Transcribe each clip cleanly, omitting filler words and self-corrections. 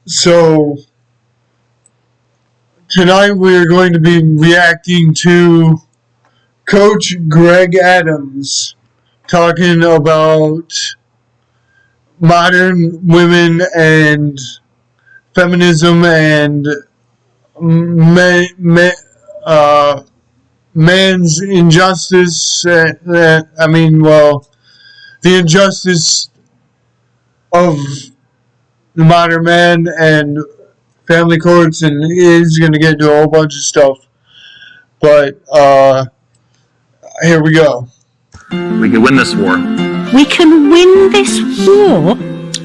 So tonight we're going to be reacting to Coach Greg Adams talking about modern women and feminism and man's injustice. The injustice of the modern man and family courts, and he's going to get into a whole bunch of stuff. But here we go. We can win this war. We can win this war?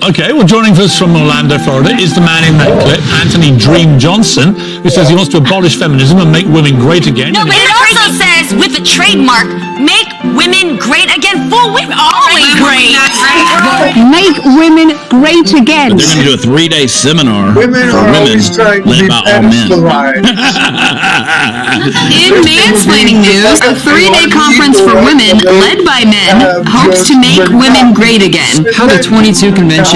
Okay, well, joining us from Orlando, Florida, is the man in that clip, Anthony Dream Johnson, who says he wants to abolish feminism and make women great again. No, but it also says, with the trademark, make women great again for women. Always great. Make women great again. But they're going to do a 3-day seminar Women for are women always trying to be led by all men. In mansplaining news, a 3-day conference for women led by men hopes to make women great again. How the 22 convention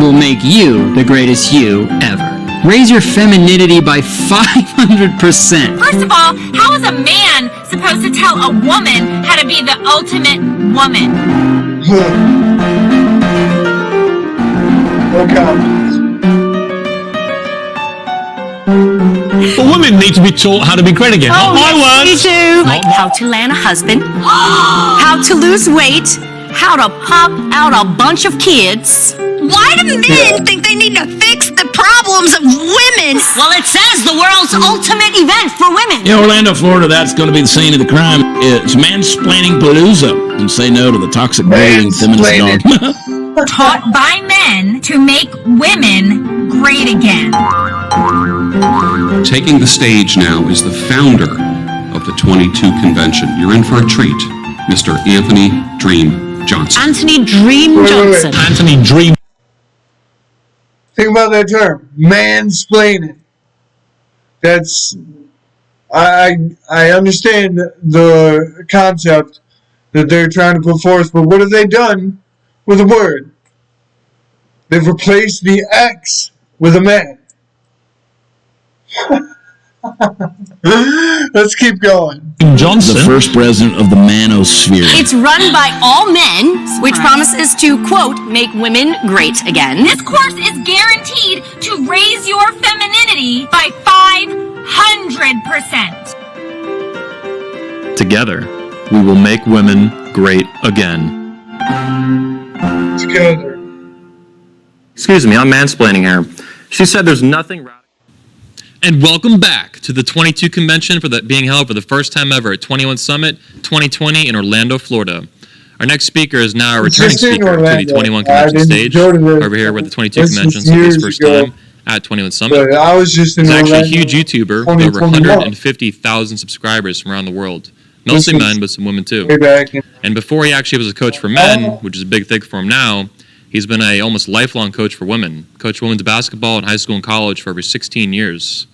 will make you the greatest you ever. Raise your femininity by 500%. First of all, how is a man supposed to tell a woman how to be the ultimate woman? But women need to be taught how to be great again. Not my words. You do. Like how to land a husband, how to lose weight, how to pop out a bunch of kids. Why do men think they need to fix the problems of women? Well, it says the world's ultimate event for women. In Orlando, Florida, that's going to be the scene of the crime. It's mansplaining palooza, and say no to the toxic bullying feminist dog. Taught by men to make women great again. Taking the stage now is the founder of the 22 convention. You're in for a treat, Mr. Anthony Dream Johnson. Anthony Dream Johnson. Anthony Dream. Think about that term, mansplaining. That's, I understand the concept that they're trying to put forth, but what have they done with a word? They've replaced the X with a man. Let's keep going. Johnson, the first president of the manosphere. It's run by all men, which promises to, quote, make women great again. This course is guaranteed to raise your femininity by 500%. Together, we will make women great again. Together. Excuse me, I'm mansplaining here. She said there's nothing radical. And welcome back to the 22 convention being held for the first time ever at 21 Summit 2020 in Orlando, Florida. Our next speaker is now a returning speaker to the 21 convention stage. Over here with the 22 convention, so his first time at 21 Summit. I was just in He's actually a Orlando, huge YouTuber with over 150,000 subscribers from around the world. Mostly men, but some women too. And before he actually was a coach for men, which is a big thing for him now, he's been a almost lifelong coach for women. Coached women's basketball in high school and college for over 16 years.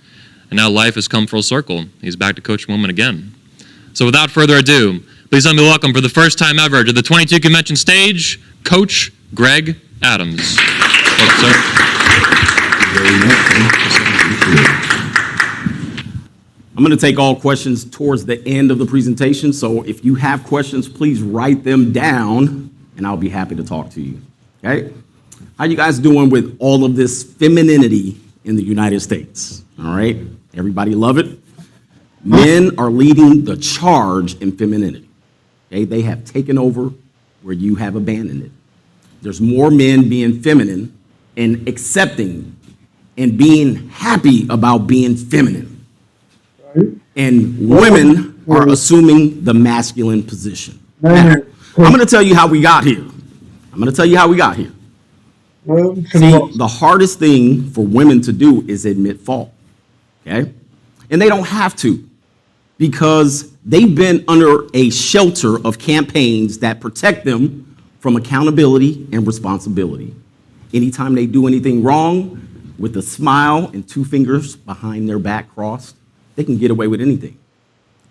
And now life has come full circle. He's back to coaching women again. So without further ado, please let me welcome for the first time ever to the 22 convention stage, Coach Greg Adams. Welcome, sir. I'm going to take all questions towards the end of the presentation. So if you have questions, please write them down and I'll be happy to talk to you. Okay? How you guys doing with all of this femininity in the United States? All right? Everybody love it? Men are leading the charge in femininity. Okay? They have taken over where you have abandoned it. There's more men being feminine and accepting and being happy about being feminine. And women are assuming the masculine position. Now, I'm going to tell you how we got here. See, the hardest thing for women to do is admit fault. Okay? And they don't have to, because they've been under a shelter of campaigns that protect them from accountability and responsibility. Anytime they do anything wrong, with a smile and 2 fingers behind their back crossed, they can get away with anything.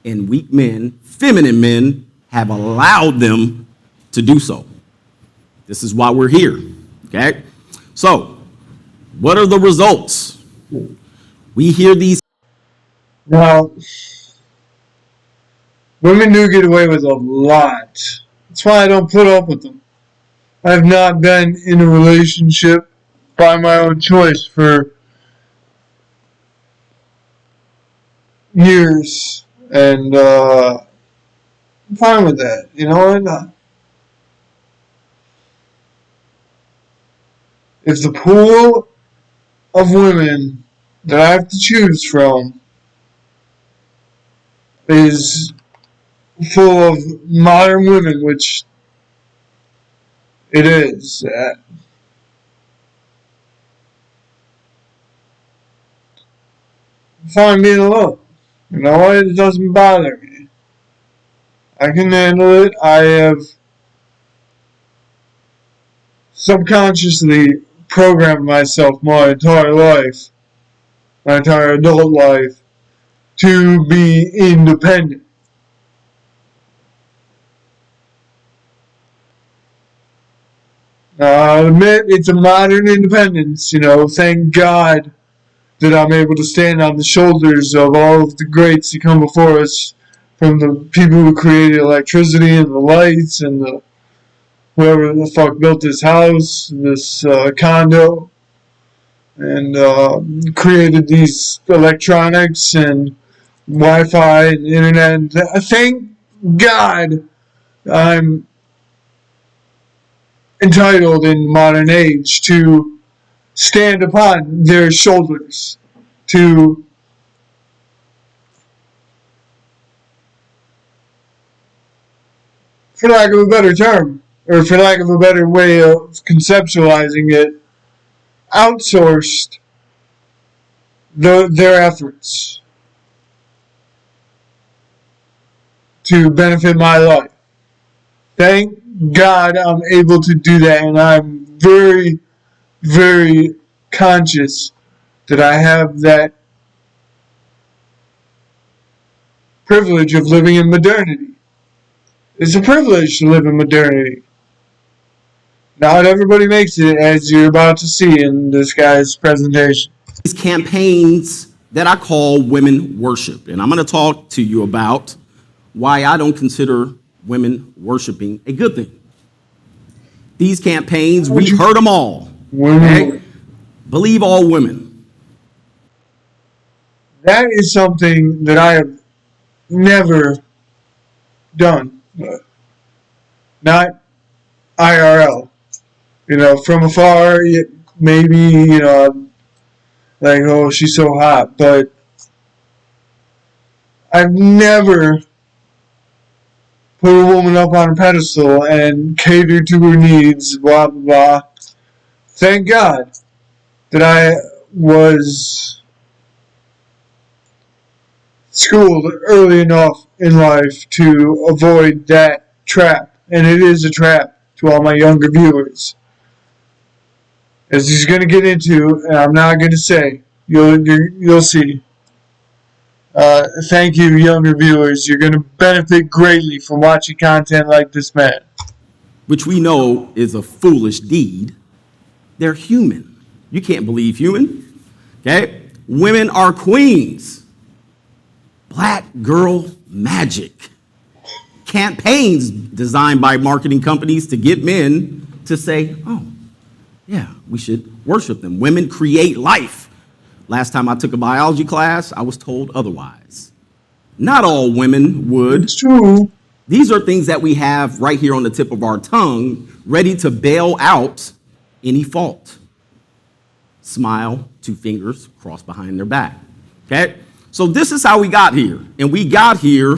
And weak men, feminine men, have allowed them to do so. This is why we're here, okay? So, What are the results? We hear these. Now, women do get away with a lot. That's why I don't put up with them. I've not been in a relationship by my own choice for years, and I'm fine with that. You know what? If the pool of women that I have to choose from is full of modern women, which it is, I'm fine being alone. You know what? It doesn't bother me. I can handle it. I have subconsciously programmed myself my entire life, my entire adult life, to be independent. I'll admit it's a modern independence, you know, thank God that I'm able to stand on the shoulders of all of the greats that come before us, from the people who created electricity and the lights and the whoever the fuck built this house, this condo, and created these electronics and Wi-Fi and internet. And thank God I'm entitled in the modern age to stand upon their shoulders, to for lack of a better term, or for lack of a better way of conceptualizing it, outsourced their efforts to benefit my life. Thank God I'm able to do that, and I'm very, very conscious that I have that privilege of living in modernity. It's a privilege to live in modernity. Not everybody makes it, as you're about to see in this guy's presentation. These campaigns that I call women worship, and I'm going to talk to you about why I don't consider women worshiping a good thing. These campaigns, we've heard them all. Okay? Believe all women. That is something that I have never done. Not IRL. You know, from afar, maybe, you know, like, oh, she's so hot. But I've never put a woman up on a pedestal and catered to her needs, blah, blah, blah. Thank God that I was schooled early enough in life to avoid that trap. And it is a trap to all my younger viewers. As he's going to get into, and I'm not going to say, you'll see. Thank you, younger viewers. You're going to benefit greatly from watching content like this man. Which we know is a foolish deed. They're human. You can't believe human. Okay? Women are queens. Black girl magic. Campaigns designed by marketing companies to get men to say, oh, yeah, we should worship them. Women create life. Last time I took a biology class, I was told otherwise. Not all women would. It's true. These are things that we have right here on the tip of our tongue, ready to bail out any fault. Smile, two fingers crossed behind their back. Okay? So this is how we got here. And we got here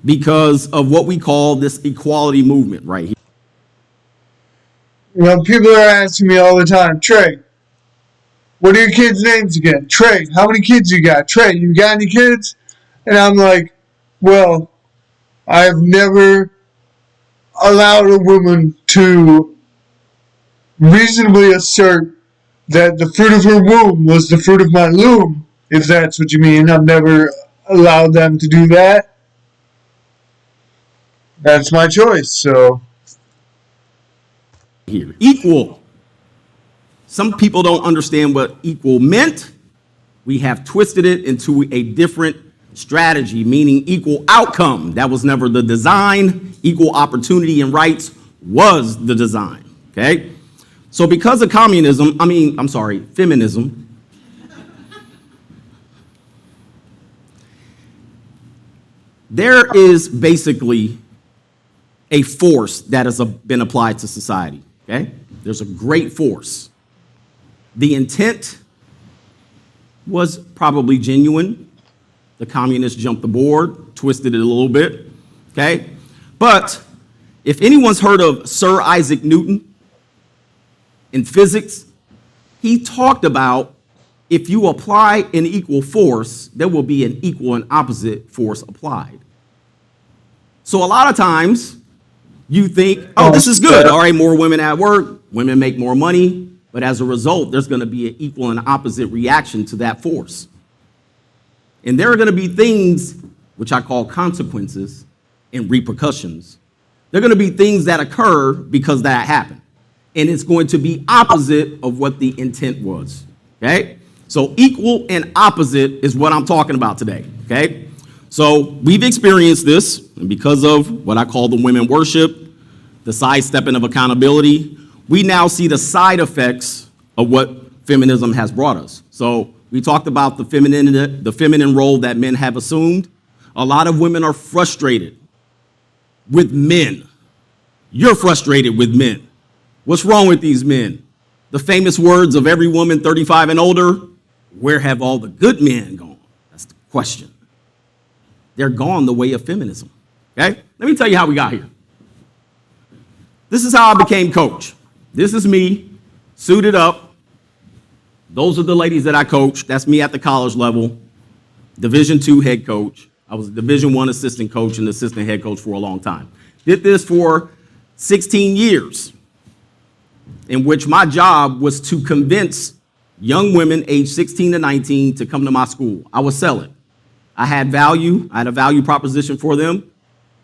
because of what we call this equality movement right here. You know, people are asking me all the time, Trey, what are your kids' names again? Trey, how many kids you got? Trey, you got any kids? And I'm like, well, I have never allowed a woman to reasonably assert that the fruit of her womb was the fruit of my loom, if that's what you mean. I've never allowed them to do that. That's my choice, so. Here, equal. Some people don't understand what equal meant. We have twisted it into a different strategy, meaning equal outcome. That was never the design. Equal opportunity and rights was the design, okay? So because of feminism, there is basically a force that has been applied to society, okay? There's a great force. The intent was probably genuine. The communists jumped the board, twisted it a little bit, okay? But if anyone's heard of Sir Isaac Newton in physics, he talked about if you apply an equal force, there will be an equal and opposite force applied. So a lot of times you think, oh, this is good. All right, more women at work, women make more money. But as a result, there's going to be an equal and opposite reaction to that force. And there are going to be things which I call consequences and repercussions. There are going to be things that occur because that happened. And it's going to be opposite of what the intent was, okay? So equal and opposite is what I'm talking about today, okay? So we've experienced this, and because of what I call the women worship, the sidestepping of accountability, we now see the side effects of what feminism has brought us. So we talked about the feminine role that men have assumed. A lot of women are frustrated with men. You're frustrated with men. What's wrong with these men? The famous words of every woman 35 and older, where have all the good men gone? That's the question. They're gone the way of feminism, okay? Let me tell you how we got here. This is how I became coach. This is me, suited up. Those are the ladies that I coach. That's me at the college level, Division II head coach. I was a Division I assistant coach and assistant head coach for a long time. Did this for 16 years, in which my job was to convince young women aged 16 to 19 to come to my school. I would sell it. I had value. I had a value proposition for them.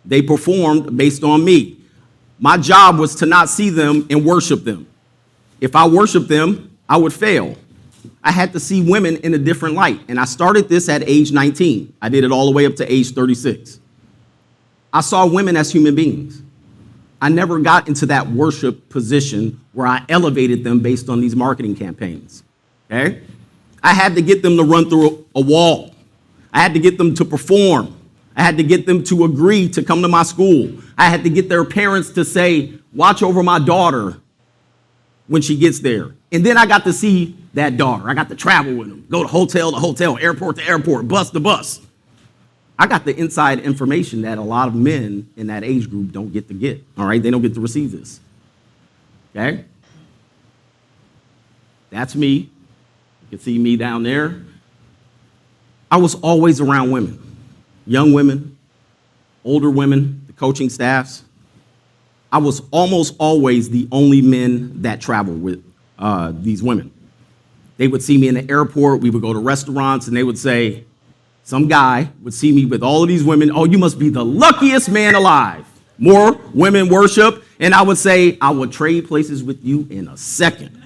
They performed based on me. My job was to not see them and worship them. If I worshiped them, I would fail. I had to see women in a different light. And I started this at age 19. I did it all the way up to age 36. I saw women as human beings. I never got into that worship position where I elevated them based on these marketing campaigns, okay? I had to get them to run through a wall. I had to get them to perform. I had to get them to agree to come to my school. I had to get their parents to say, watch over my daughter when she gets there. And then I got to see that daughter. I got to travel with them, go to hotel to hotel, airport to airport, bus to bus. I got the inside information that a lot of men in that age group don't get to get, all right? They don't get to receive this, okay? That's me. You can see me down there. I was always around women. Young women, older women, the coaching staffs. I was almost always the only men that traveled with these women. They would see me in the airport. We would go to restaurants, and they would say, some guy would see me with all of these women. Oh, you must be the luckiest man alive. More women worship. And I would say, I would trade places with you in a second.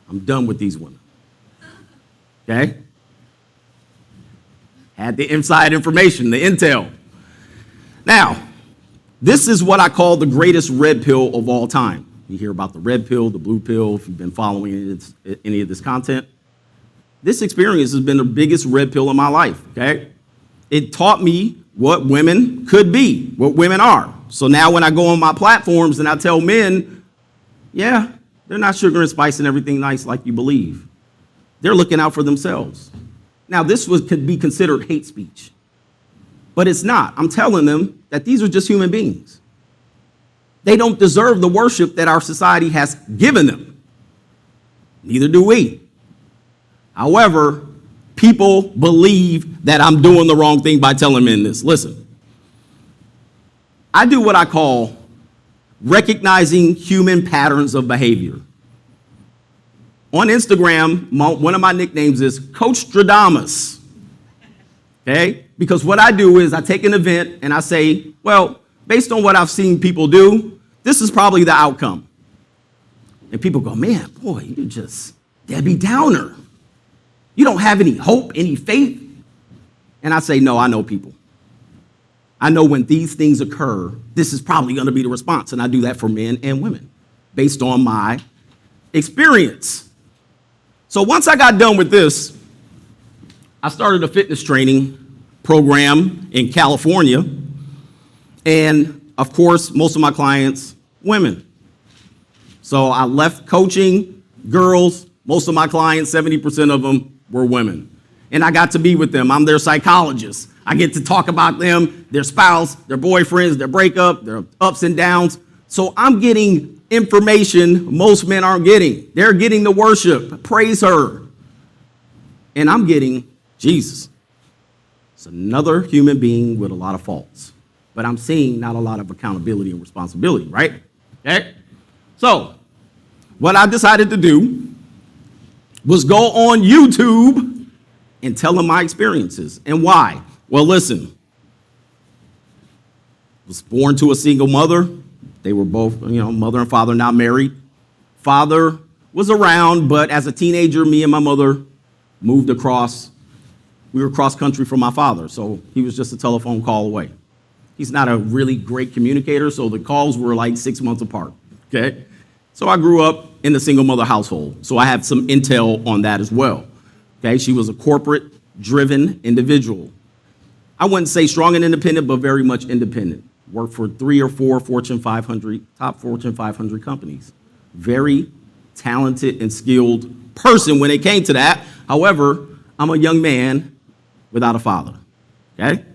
I'm done with these women. Okay? Had the inside information, the intel. Now, this is what I call the greatest red pill of all time. You hear about the red pill, the blue pill, if you've been following any of this content. This experience has been the biggest red pill in my life, okay? It taught me what women could be, what women are. So now when I go on my platforms and I tell men, yeah, they're not sugar and spice and everything nice like you believe. They're looking out for themselves. Now, this could be considered hate speech, but it's not. I'm telling them that these are just human beings. They don't deserve the worship that our society has given them. Neither do we. However, people believe that I'm doing the wrong thing by telling men this. Listen, I do what I call recognizing human patterns of behavior. On Instagram, one of my nicknames is Coach Stradamus, okay? Because what I do is I take an event and I say, well, based on what I've seen people do, this is probably the outcome. And people go, man, boy, you're just Debbie Downer. You don't have any hope, any faith. And I say, no, I know people. I know when these things occur, this is probably going to be the response. And I do that for men and women based on my experience. So once I got done with this, I started a fitness training program in California. And of course, most of my clients, women. So I left coaching girls. Most of my clients, 70% of them were women. And I got to be with them. I'm their psychologist. I get to talk about them, their spouse, their boyfriends, their breakup, their ups and downs. So I'm getting information most men aren't getting. They're getting the worship, praise her. And I'm getting Jesus. It's another human being with a lot of faults. But I'm seeing not a lot of accountability and responsibility, right? Okay? So what I decided to do was go on YouTube and tell them my experiences. And why? Well, listen. Was born to a single mother. They were both, mother and father, not married. Father was around, but as a teenager, me and my mother moved across. We were cross country from my father, so he was just a telephone call away. He's not a really great communicator, so the calls were like 6 months apart, okay? So I grew up in a single mother household, so I have some intel on that as well, okay? She was a corporate-driven individual. I wouldn't say strong and independent, but very much independent. Worked for 3 or 4 Fortune 500, top Fortune 500 companies. Very talented and skilled person when it came to that. However, I'm a young man without a father, okay?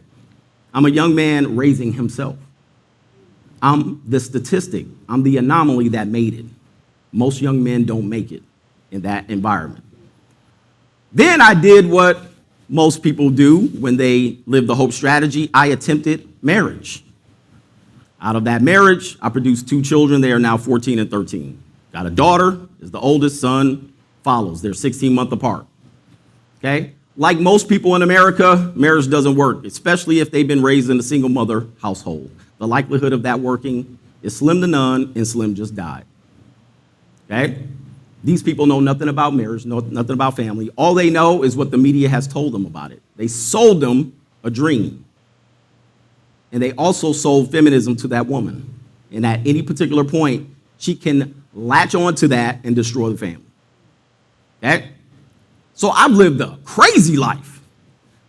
I'm a young man raising himself. I'm the statistic. I'm the anomaly that made it. Most young men don't make it in that environment. Then I did what most people do when they live the Hope strategy. I attempted marriage. Out of that marriage, I produced 2 children. They are now 14 and 13. Got a daughter, is the oldest, son follows. They're 16 months apart. Okay? Like most people in America, marriage doesn't work, especially if they've been raised in a single mother household. The likelihood of that working is slim to none, and Slim just died. Okay? These people know nothing about marriage, nothing about family. All they know is what the media has told them about it. They sold them a dream. And they also sold feminism to that woman. And at any particular point, she can latch on to that and destroy the family. Okay? So I've lived a crazy life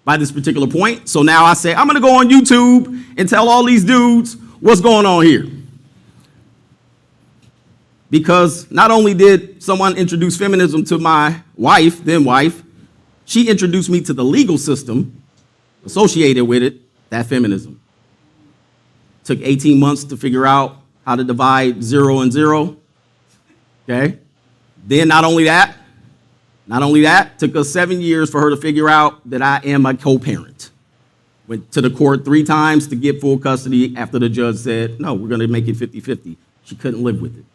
by this particular point. So now I say, I'm going to go on YouTube and tell all these dudes what's going on here. Because not only did someone introduce feminism to my wife, then wife, she introduced me to the legal system associated with it, that feminism. Took 18 months to figure out how to divide 0 and 0. Okay? Then not only that, took us 7 years for her to figure out that I am a co-parent. Went to the court 3 times to get full custody after the judge said, no, we're going to make it 50-50. She couldn't live with it.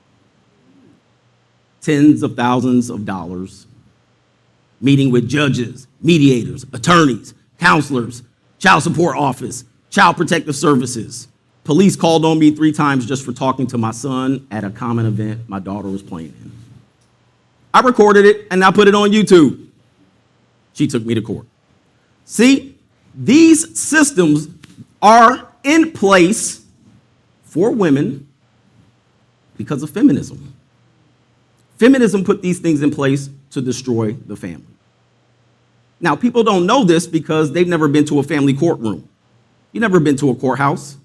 Tens of thousands of dollars, meeting with judges, mediators, attorneys, counselors, child support office, child protective services. Police called on me 3 times just for talking to my son at a common event my daughter was playing in. I recorded it and I put it on YouTube. She took me to court. See, these systems are in place for women because of feminism. Feminism put these things in place to destroy the family. Now, people don't know this because they've never been to a family courtroom. You've never been to a courthouse.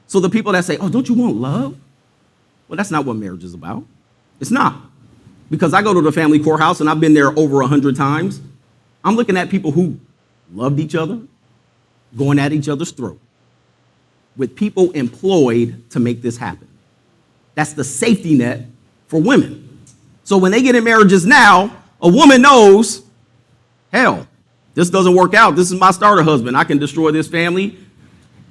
So the people that say, oh, don't you want love? Well, that's not what marriage is about. It's not. Because I go to the family courthouse and I've been there over 100 times. I'm looking at people who loved each other, going at each other's throat, with people employed to make this happen. That's the safety net for women. So when they get in marriages now, a woman knows, hell, this doesn't work out. This is my starter husband. I can destroy this family.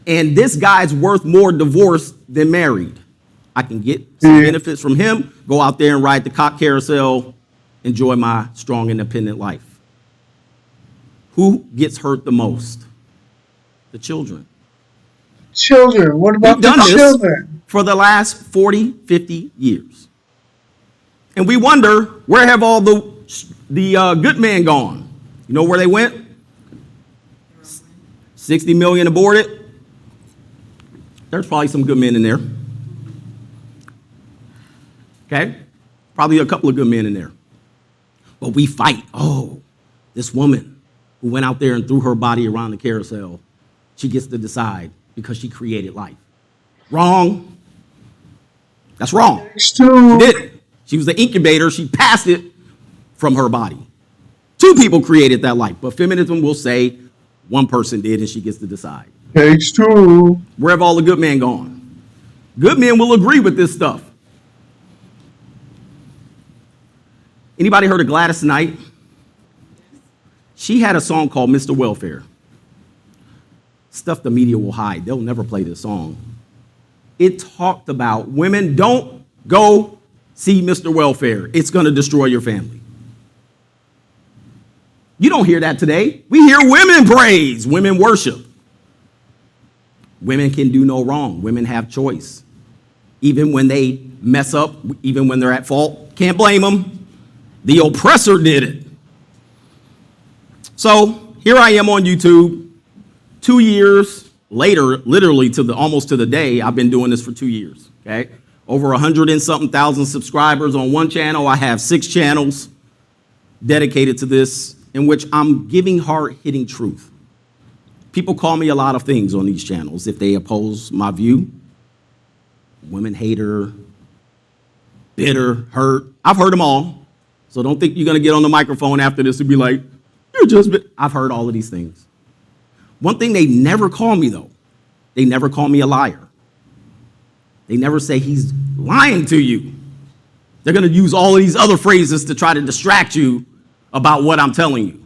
And this guy's worth more divorced than married. I can get some benefits from him, go out there and ride the cock carousel, enjoy my strong, independent life. Who gets hurt the most? The children. Children. What about the children? For the last 40, 50 years. And we wonder, where have all the good men gone? You know where they went? 60 million aborted. There's probably some good men in there. Okay? Probably a couple of good men in there. But we fight. Oh, this woman who went out there and threw her body around the carousel, she gets to decide because she created life. Wrong. That's wrong. She didn't. She was the incubator. She passed it from her body. Two people created that life, but feminism will say one person did and she gets to decide. Takes two. Where have all the good men gone? Good men will agree with this stuff. Anybody heard of Gladys Knight? She had a song called Mr. Welfare. Stuff the media will hide. They'll never play this song. It talked about women don't go see Mr. Welfare. It's going to destroy your family. You don't hear that today. We hear women praise, women worship. Women can do no wrong. Women have choice. Even when they mess up, even when they're at fault, can't blame them. The oppressor did it. So here I am on YouTube, 2 years later, literally almost to the day. I've been doing this for 2 years. Okay, over 100 and something thousand subscribers on one channel. I have 6 channels dedicated to this, in which I'm giving hard-hitting truth. People call me a lot of things on these channels if they oppose my view. Women hater, bitter, hurt. I've heard them all. So don't think you're going to get on the microphone after this and be like, you're just... I've heard all of these things. One thing they never call me, though, they never call me a liar. They never say he's lying to you. They're going to use all of these other phrases to try to distract you about what I'm telling you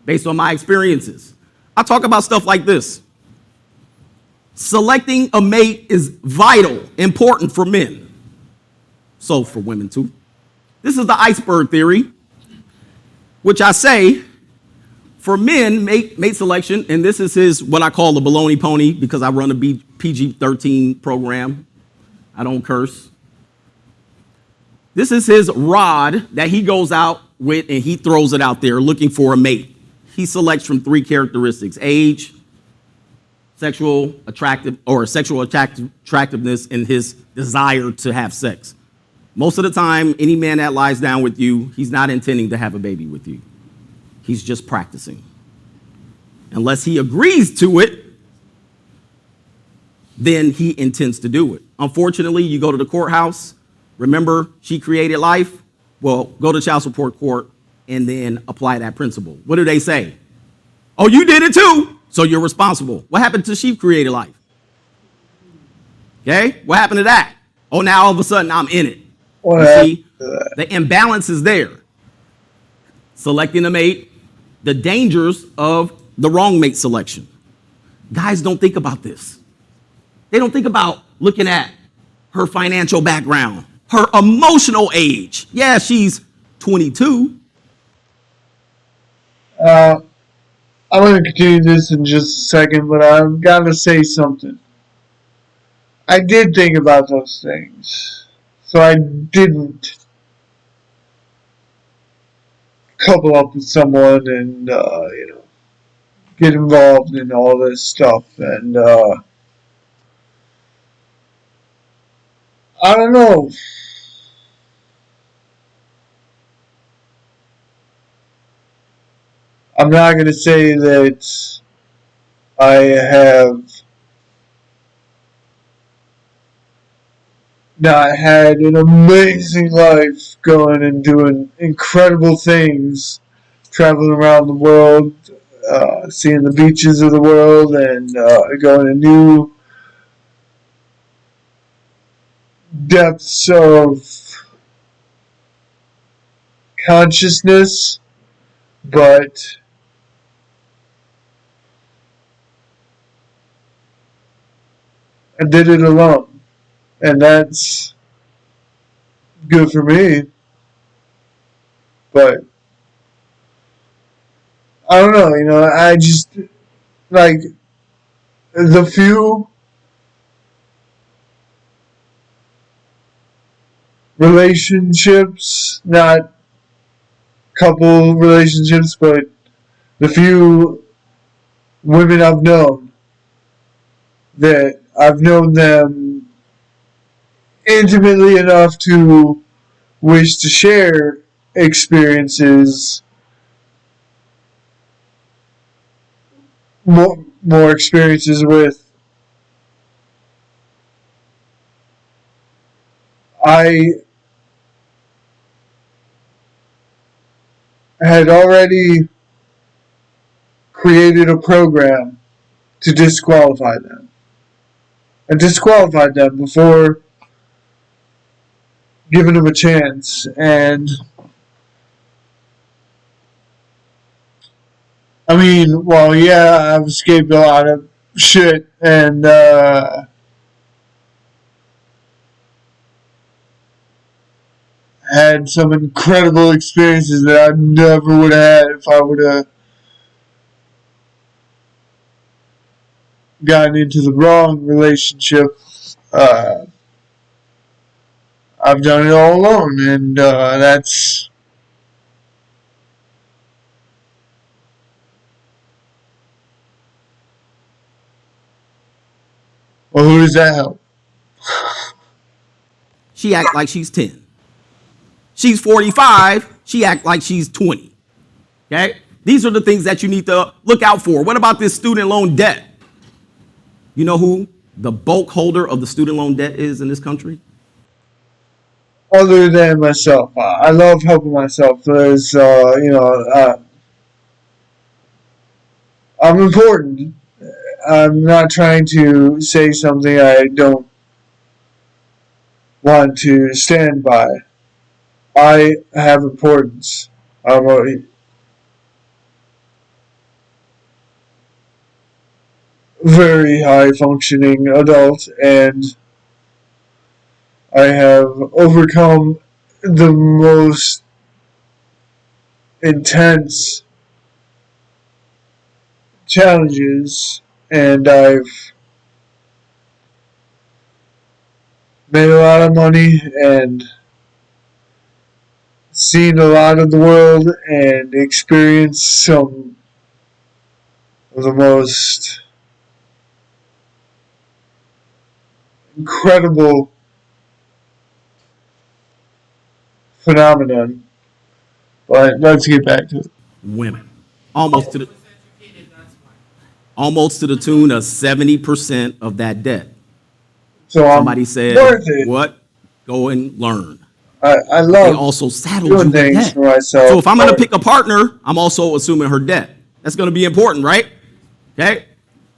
based on my experiences. I talk about stuff like this. Selecting a mate is vital, important for men. So for women too. This is the iceberg theory, which I say for men, mate selection, and this is what I call the baloney pony because I run a PG-13 program. I don't curse. This is his rod that he goes out with and he throws it out there looking for a mate. He selects from 3 characteristics: age, sexual attractiveness, and his desire to have sex. Most of the time, any man that lies down with you, he's not intending to have a baby with you. He's just practicing. Unless he agrees to it, then he intends to do it. Unfortunately, you go to the courthouse. Remember, she created life. Well, go to child support court and then apply that principle. What do they say? Oh, you did it too, so you're responsible. What happened to she created life? Okay, what happened to that? Oh, now all of a sudden I'm in it. You see, the imbalance is there. Selecting a mate, the dangers of the wrong mate selection. Guys don't think about this. They don't think about looking at her financial background, her emotional age. Yeah, she's 22. I'm going to continue this in just a second, but I've got to say something. I did think about those things, so I didn't couple up with someone and, get involved in all this stuff. And, I don't know. I'm not going to say that I have not had an amazing life going and doing incredible things, traveling around the world, seeing the beaches of the world, and going to new depths of consciousness, but I did it alone, and that's good for me. But I don't know, I just, like, the few relationships, not couple relationships, but the few women I've known, that I've known them intimately enough to wish to share experiences, more experiences with. I had already created a program to disqualify them. I disqualified them before giving them a chance, and I mean, well, yeah, I've escaped a lot of shit, and had some incredible experiences that I never would have had if I would have gotten into the wrong relationship. I've done it all alone, and that's well, who does that help? She act like she's 10. She's 45. She act like she's 20. Okay? These are the things that you need to look out for. What about this student loan debt? You know who the bulk holder of the student loan debt is in this country? Other than myself. I love helping myself. There's, I'm important. I'm not trying to say something I don't want to stand by. I have importance. I'm a very high functioning adult, and I have overcome the most intense challenges, and I've made a lot of money and seen a lot of the world and experienced some of the most incredible phenomenon. But let's get back to it. Women. Almost to the tune of 70% of that debt. So somebody said, worth it. What? Go and learn. I love they also saddled you doing with things debt. for myself. So if I'm going to pick a partner, I'm also assuming her debt. That's going to be important, right? Okay.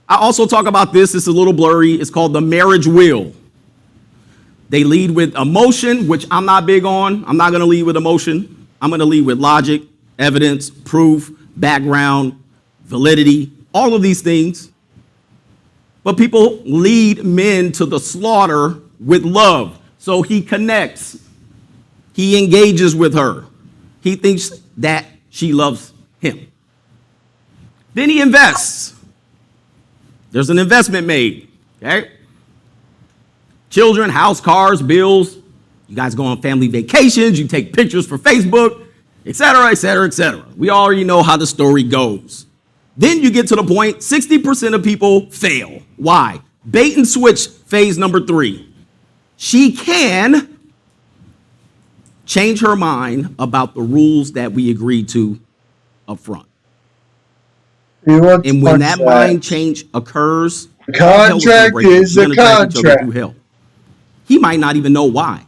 I also talk about this. It's a little blurry. It's called the marriage wheel. They lead with emotion, which I'm not big on. I'm not going to lead with emotion. I'm going to lead with logic, evidence, proof, background, validity, all of these things. But people lead men to the slaughter with love. So he connects. He engages with her. He thinks that she loves him. Then he invests. There's an investment made, okay? Children, house, cars, bills. You guys go on family vacations. You take pictures for Facebook, et cetera, et cetera, et cetera. We already know how the story goes. Then you get to the point, 60% of people fail. Why? Bait and switch phase number 3. She can change her mind about the rules that we agreed to up front. And when that mind change occurs, the contract is the contract. He might not even know why.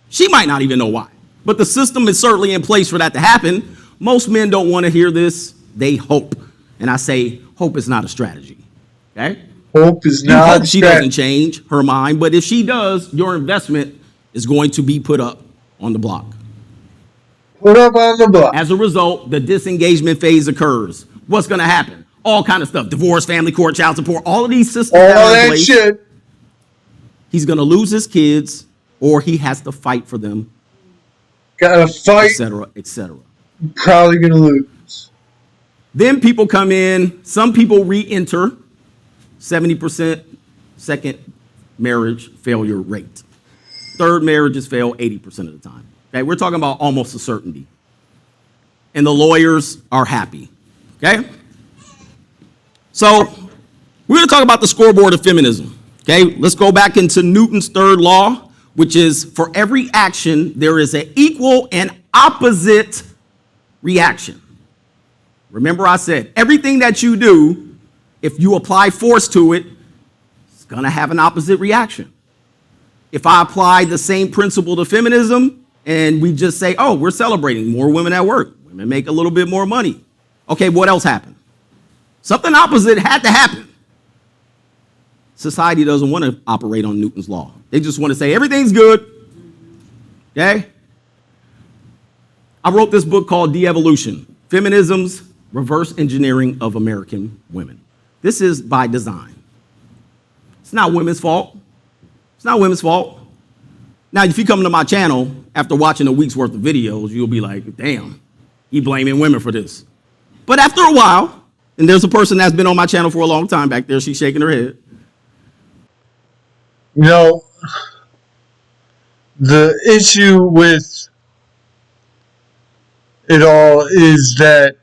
She might not even know why. But the system is certainly in place for that to happen. Most men don't want to hear this. They hope. And I say, hope is not a strategy. Okay? Hope is not. She doesn't change her mind, but if she does, your investment is going to be put up on the block. Put up on the block. As a result, the disengagement phase occurs. What's going to happen? All kind of stuff. Divorce, family court, child support, all of these systems. All that shit. He's going to lose his kids, or he has to fight for them. Gotta fight. Et cetera, et cetera. Probably going to lose. Then people come in. Some people re-enter. 70% second marriage failure rate. third marriages fail 80% of the time. Okay, we're talking about almost a certainty. And the lawyers are happy. Okay? So we're going to talk about the scoreboard of feminism. Okay, let's go back into Newton's third law, which is for every action, there is an equal and opposite reaction. Remember I said, everything that you do, if you apply force to it, it's going to have an opposite reaction. If I apply the same principle to feminism and we just say, oh, we're celebrating more women at work, women make a little bit more money. Okay, what else happened? Something opposite had to happen. Society doesn't want to operate on Newton's law. They just want to say everything's good. Okay? I wrote this book called De-Evolution, Feminism's Reverse Engineering of American Women. This is by design. It's not women's fault. It's not women's fault. Now, if you come to my channel after watching a week's worth of videos, you'll be like, damn, he blaming women for this. But after a while, and there's a person that's been on my channel for a long time back there, she's shaking her head. You know, the issue with it all is that